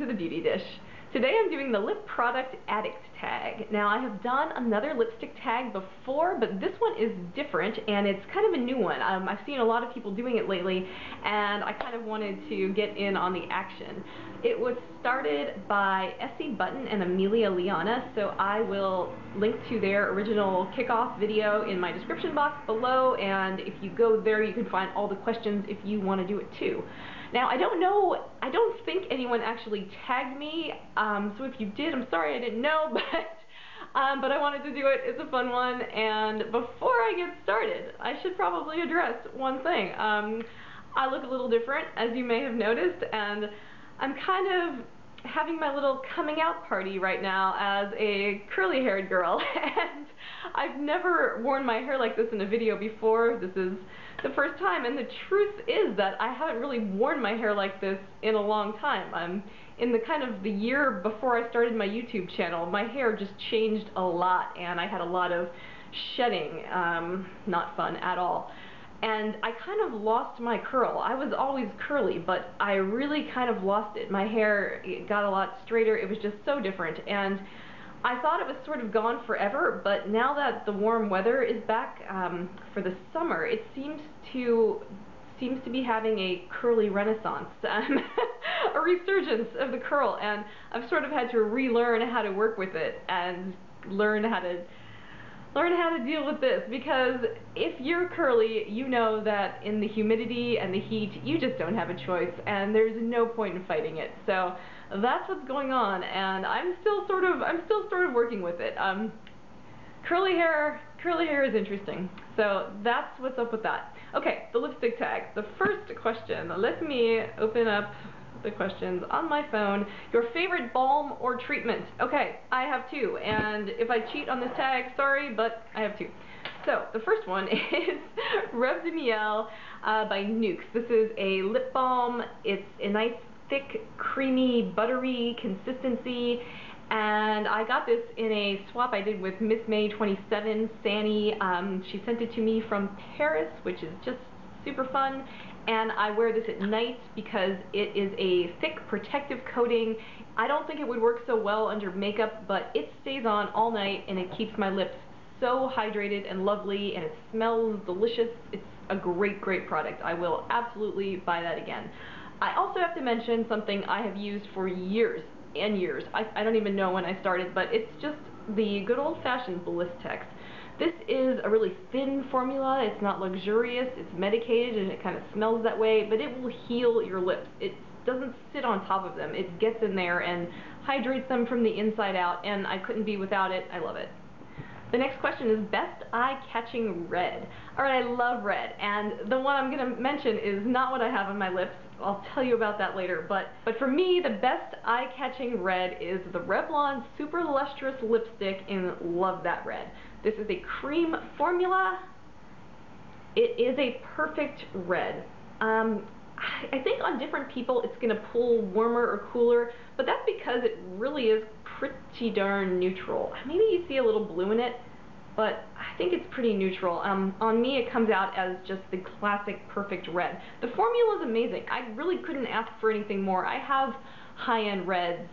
the beauty dish. Today I'm doing the lip product addict tag. Now I have done another lipstick tag before, but this one is different and it's kind of a new one. I've seen a lot of people doing it lately and I kind of wanted to get in on the action. It was started by Bitten and Amelia Liana, so I will link to their original kickoff video in my description box below, and if you go there you can find all the questions if you want to do it too. Now I don't think anyone actually tagged me, so if you did, I'm sorry I didn't know, but I wanted to do it. It's a fun one, and before I get started, I should probably address one thing. I look a little different, as you may have noticed, and I'm kind of having my little coming out party right now as a curly-haired girl, and I've never worn my hair like this in a video before. This is the first time, and the truth is that I haven't really worn my hair like this in a long time. In the kind of the year before I started my YouTube channel, my hair just changed a lot, and I had a lot of shedding, not fun at all. And I kind of lost my curl. I was always curly, but I really kind of lost it. My hair got a lot straighter. It was just so different, and I thought it was sort of gone forever, but now that the warm weather is back for the summer, it seems to be having a curly renaissance, a resurgence of the curl, and I've sort of had to relearn how to work with it and learn how to deal with this, because if you're curly, you know that in the humidity and the heat, you just don't have a choice, and there's no point in fighting it. So that's what's going on, and I'm still sort of working with it. Curly hair is interesting. So that's what's up with that. Okay, the lipstick tag. The first question. Let me open up the questions on my phone. Your favorite balm or treatment? Okay, I have two, and if I cheat on this tag, sorry, but I have two. So the first one is Reve de Miel by Nuxe. This is a lip balm. It's a nice thick, creamy, buttery consistency, and I got this in a swap I did with Miss May 27, Sani. She sent it to me from Paris, which is just super fun, and I wear this at night because it is a thick protective coating. I don't think it would work so well under makeup, but it stays on all night and it keeps my lips so hydrated and lovely, and it smells delicious. It's a great product. I will absolutely buy that again. I also have to mention something I have used for years and years. I don't even know when I started, but it's just the good old-fashioned Blistex. This is a really thin formula. It's not luxurious, it's medicated, and it kind of smells that way, but it will heal your lips. It doesn't sit on top of them. It gets in there and hydrates them from the inside out, and I couldn't be without it. I love it. The next question is best eye-catching red. Alright, I love red, and the one I'm going to mention is not what I have on my lips. I'll tell you about that later, but for me, the best eye-catching red is the Revlon Super Lustrous Lipstick in Love That Red. This is a cream formula. It is a perfect red. I think on different people it's going to pull warmer or cooler, but that's because it really is pretty darn neutral. Maybe you see a little blue in it, but I think it's pretty neutral. On me it comes out as just the classic perfect red. The formula is amazing. I really couldn't ask for anything more. I have high-end reds,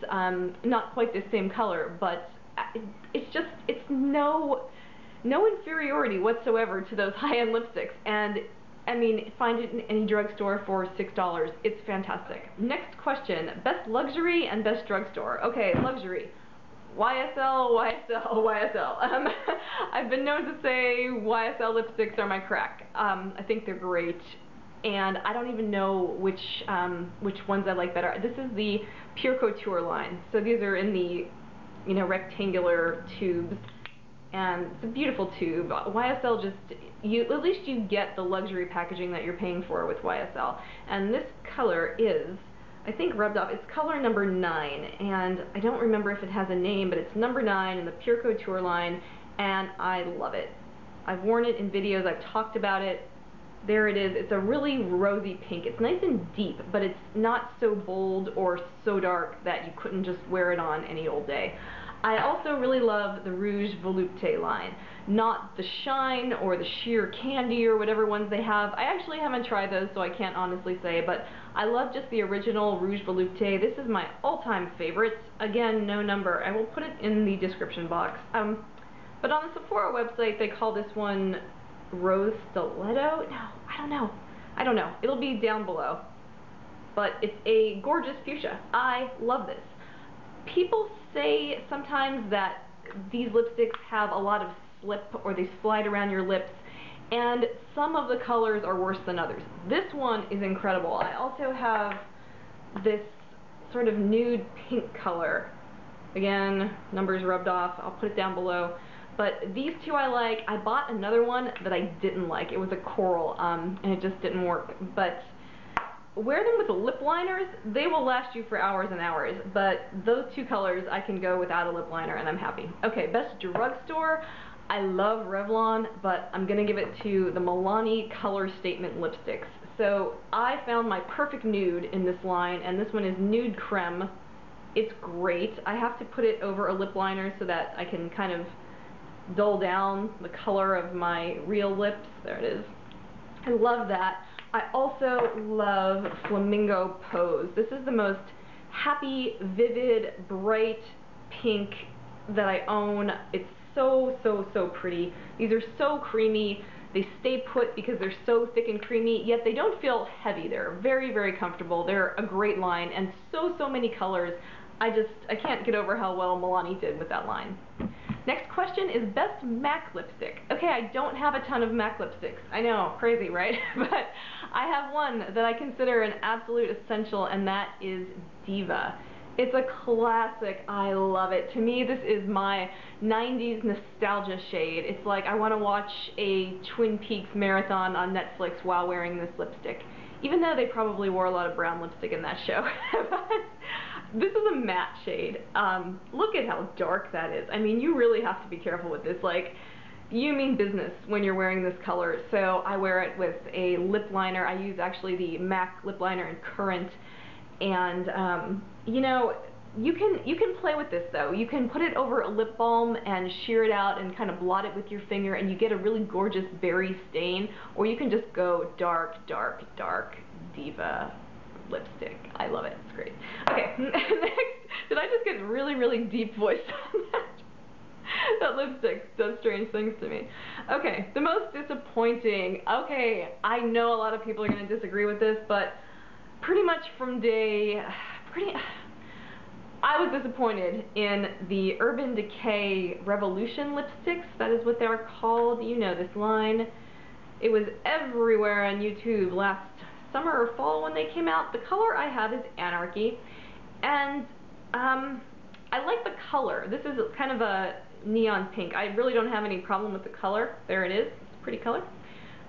not quite the same color, but it's no inferiority whatsoever to those high-end lipsticks, and I mean, find it in any drugstore for $6. It's fantastic. Next question, best luxury and best drugstore. Okay, luxury. YSL. I've been known to say YSL lipsticks are my crack. I think they're great, and I don't even know which ones I like better. This is the Pure Couture line. So these are in the, you know, rectangular tubes, and it's a beautiful tube. YSL just, at least you get the luxury packaging that you're paying for with YSL. And this color is, I think, rubbed off. It's color number 9, and I don't remember if it has a name, but it's number 9 in the Pure Couture line, and I love it. I've worn it in videos, I've talked about it. There it is. It's a really rosy pink. It's nice and deep, but it's not so bold or so dark that you couldn't just wear it on any old day. I also really love the Rouge Volupte line. not the shine or the sheer candy or whatever ones they have. I actually haven't tried those, so I can't honestly say, but I love just the original Rouge Volupte. This is my all-time favorite. Again, no number. I will put it in the description box. But on the Sephora website, they call this one Rose Stiletto? No, I don't know. It'll be down below. But it's a gorgeous fuchsia. I love this. People say sometimes that these lipsticks have a lot of slip or they slide around your lips, and some of the colors are worse than others. This one is incredible. I also have this sort of nude pink color. Again, numbers rubbed off. I'll put it down below. But these two I like. I bought another one that I didn't like. It was a coral, and it just didn't work. But wear them with the lip liners. They will last you for hours and hours. But those two colors, I can go without a lip liner, and I'm happy. Okay, best drugstore. I love Revlon, but I'm going to give it to the Milani Color Statement lipsticks. So I found my perfect nude in this line, and this one is Nude Creme. It's great. I have to put it over a lip liner so that I can kind of dull down the color of my real lips. There it is. I love that. I also love Flamingo Pose. This is the most happy, vivid, bright pink that I own. It's so pretty. These are so creamy. They stay put because they're so thick and creamy, yet they don't feel heavy. They're very comfortable. They're a great line, and so many colors. I can't get over how well Milani did with that line. Next question is best MAC lipstick. Okay, I don't have a ton of MAC lipsticks. I know, crazy, right? But I have one that I consider an absolute essential, and that is Diva. It's a classic. I love it. To me, this is my 90s nostalgia shade. It's like I want to watch a Twin Peaks marathon on Netflix while wearing this lipstick. Even though they probably wore a lot of brown lipstick in that show. This is a matte shade. Look at how dark that is. I mean, you really have to be careful with this. Like, you mean business when you're wearing this color. So I wear it with a lip liner. I use actually the MAC lip liner in Current. And you know, you can play with this though. You can put it over a lip balm and shear it out and kind of blot it with your finger, and you get a really gorgeous berry stain. Or you can just go dark Diva lipstick. I love it. It's great. Okay, next. Did I just get really deep voice on that? That lipstick does strange things to me. Okay, the most disappointing. Okay, I know a lot of people are going to disagree with this, but pretty much from I was disappointed in the Urban Decay Revolution lipsticks. That is what they are called. You know this line. It was everywhere on YouTube last summer or fall when they came out. The color I have is Anarchy, and I like the color. This is kind of a neon pink. I really don't have any problem with the color. There it is. It's a pretty color.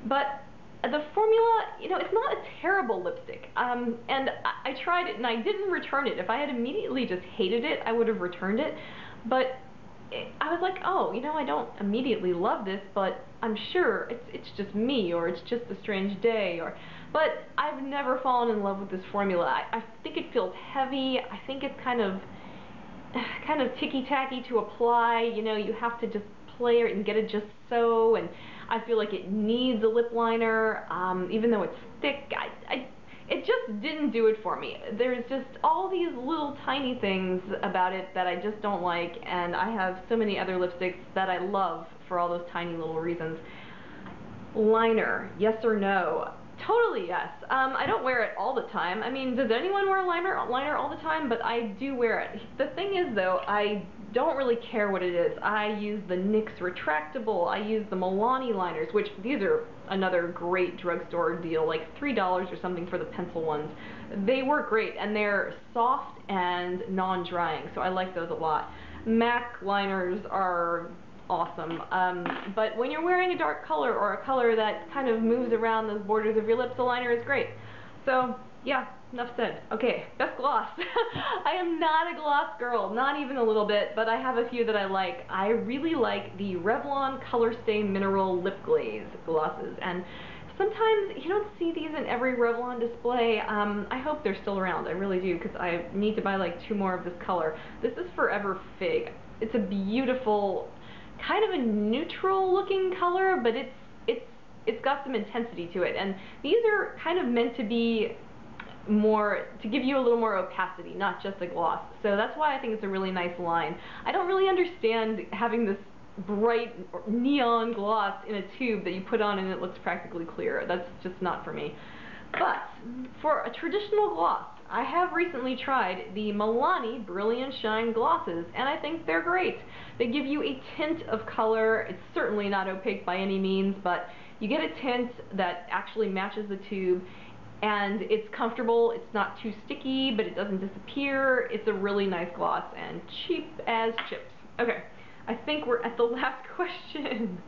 But the formula, you know, it's not a terrible lipstick. And I tried it and I didn't return it. If I had immediately just hated it, I would have returned it. But I was like, oh, you know, I don't immediately love this, but I'm sure it's just me, or it's just a strange day, but I've never fallen in love with this formula. I think it feels heavy. I think it's kind of ticky-tacky to apply. You know, you have to just play it and get it just so, and I feel like it needs a lip liner, even though it's thick. It just didn't do it for me. There's just all these little tiny things about it that I just don't like, and I have so many other lipsticks that I love for all those tiny little reasons. Liner, yes or no? Totally yes. I don't wear it all the time. I mean, does anyone wear a liner all the time? But I do wear it. The thing is, though, I don't really care what it is. I use the NYX retractable. I use the Milani liners, which these are another great drugstore deal, like $3 or something for the pencil ones. They work great, and they're soft and non-drying, so I like those a lot. MAC liners are awesome, but when you're wearing a dark color or a color that kind of moves around those borders of your lips, the liner is great. So yeah, enough said. Okay, best gloss. I am not a gloss girl, not even a little bit, but I have a few that I like. I really like the Revlon Color Stay Mineral Lip Glaze glosses, and sometimes you don't see these in every Revlon display. I hope they're still around, I really do, because I need to buy like 2 more of this color. This is Forever Fig. It's a beautiful kind of a neutral looking color, but it's got some intensity to it, and these are kind of meant to be more, to give you a little more opacity, not just a gloss. So that's why I think it's a really nice line. I don't really understand having this bright neon gloss in a tube that you put on and it looks practically clear. That's just not for me. But for a traditional gloss, I have recently tried the Milani Brilliant Shine glosses, and I think they're great. They give you a tint of color. It's certainly not opaque by any means, but you get a tint that actually matches the tube, and it's comfortable. It's not too sticky, but it doesn't disappear. It's a really nice gloss and cheap as chips. Okay, I think we're at the last question.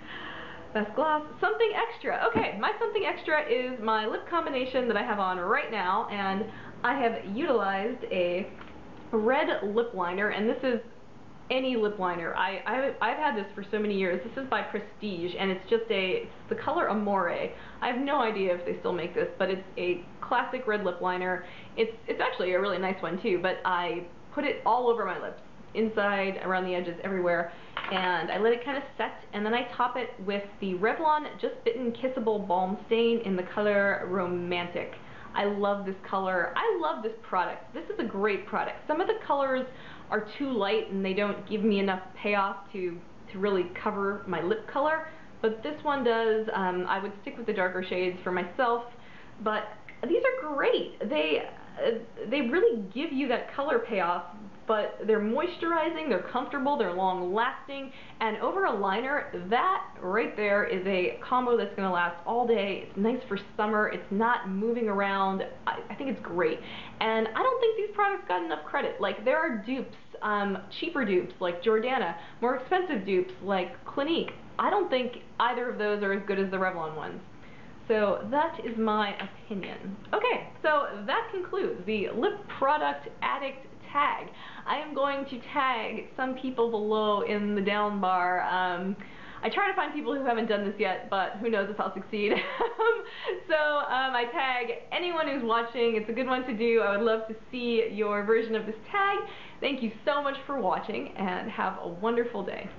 Best gloss, something extra. Okay, my something extra is my lip combination that I have on right now, and I have utilized a red lip liner, and this is any lip liner. I've had this for so many years. This is by Prestige, and it's the color Amore. I have no idea if they still make this, but it's a classic red lip liner. It's actually a really nice one too, but I put it all over my lips, inside, around the edges, everywhere, and I let it kind of set, and then I top it with the Revlon Just Bitten Kissable Balm Stain in the color Romantic. I love this color. I love this product. This is a great product. Some of the colors are too light and they don't give me enough payoff to really cover my lip color, but this one does. I would stick with the darker shades for myself, but these are great. They really give you that color payoff, but they're moisturizing, they're comfortable, they're long lasting, and over a liner, that right there is a combo that's going to last all day. It's nice for summer, it's not moving around. I think it's great, and I don't think these products got enough credit. Like, there are dupes, cheaper dupes like Jordana, more expensive dupes like Clinique. I don't think either of those are as good as the Revlon ones. So that is my opinion. Okay, so that concludes the Lip Product Addict Tag. I am going to tag some people below in the down bar. I try to find people who haven't done this yet, but who knows if I'll succeed. So I tag anyone who's watching. It's a good one to do. I would love to see your version of this tag. Thank you so much for watching, and have a wonderful day.